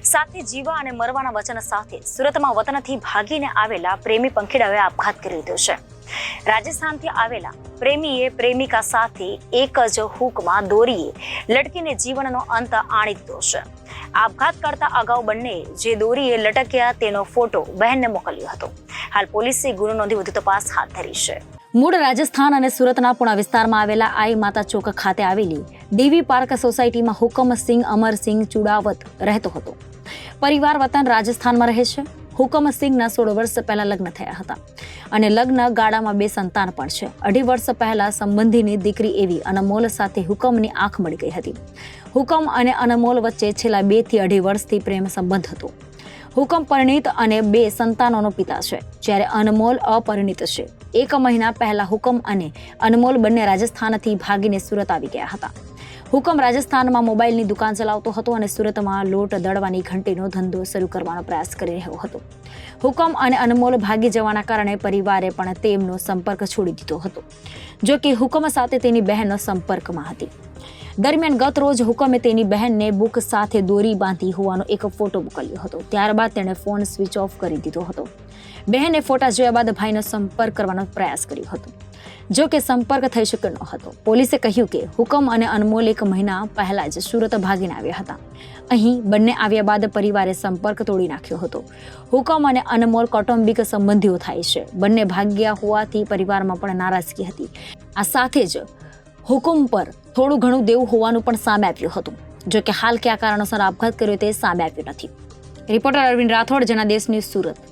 સાથે જીવા અને મરવાના વચન સાથે સુરતમાં વતનથી ભાગીને આવેલા પ્રેમી પંખીડાઓએ આપઘાત કરી લીધો છે. રાજસ્થાનથી આવેલા પ્રેમીએ પ્રેમિકા સાથે એક જ હૂકમાં દોરીએ લટકીને જીવનનો અંત આણી દીધો છે. આપઘાત કરતા અગાઉ બંને જે દોરીએ લટક્યા તેનો ફોટો બહેનને મોકલ્યો હતો. હાલ પોલીસે ગુનો નોંધી વધુ તપાસ હાથ ધરી છે. મૂળ રાજસ્થાન અને સુરતના પુણા વિસ્તારમાં આવેલા આઈ માતા ચોક ખાતે આવેલી ડીવી પાર્ક સોસાયટીમાં હુકમસિંહ અમરસિંહ ચુડાવત રહેતો હતો. પરિવાર વતન રાજસ્થાનમાં રહે છે. હુકમસિંહના 16 વર્ષ પહેલા લગ્ન થયા હતા અને લગ્ન ગાળામાં 2 સંતાન પણ છે. 2.5 વર્ષ પહેલા સંબંધીની દીકરી એવી અનમોલ સાથે હુકમની આંખ મળી ગઈ હતી. હુકમ અને અનમોલ વચ્ચે છેલ્લા 2 થી 2.5 વર્ષથી પ્રેમ સંબંધ હતો. હુકમ પરિણીત અને 2 સંતાનોનો પિતા છે, જ્યારે અનમોલ અપરિણીત છે. 1 મહિના પહેલા હુકમ અને અનમોલ બંને રાજસ્થાનથી ભાગીને સુરત આવી ગયા હતા. હુકમ રાજસ્થાનમાં મોબાઈલની દુકાન ચલાવતો હતો અને સુરતમાં લોટ દળવાની ઘંટીનો ધંધો શરૂ કરવાનો પ્રયાસ કરી રહ્યો હતો. હુકમ અને અનમોલ ભાગી જવાના કારણે પરિવારે પણ તેમનો સંપર્ક છોડી દીધો હતો. જો કે હુકમ સાથે તેની બહેનો સંપર્કમાં હતી. દરમિયાન ગત રોજ હુકમે તેની બહેનને બુક સાથે દોરી બાંધી હોવાનો એક ફોટો મોકલ્યો હતો. ત્યારબાદ તેણે ફોન સ્વિચ ઓફ કરી દીધો હતો. બહેને ફોટા જોયા બાદ ભાઈનો સંપર્ક કરવાનો પ્રયાસ કર્યો હતો. જો કે સંપર્ક થઈ શક્યો ન હતો. પોલીસે કહ્યું કે હુકમ અને અનમોલ 1 મહિના પહેલા જ સુરત ભાગીને આવ્યા હતા. અહીં બંને આવ્યા બાદ પરિવારે સંપર્ક તોડી નાખ્યો હતો. હુકમ અને અનમોલ કૌટુંબિક સંબંધીઓ થાય છે. બંને ભાગ્યા હોવાથી પરિવારમાં પણ નારાજગી હતી. આ સાથે જ હુકમ પર થોડું ઘણું દેવું હોવાનું પણ સામે આવ્યું હતું. જો કે હાલ કયા કારણોસર આપઘાત કર્યો તે સામે આવ્યું નથી. Reporter Arvind Rathod, Janadesh news, Surat.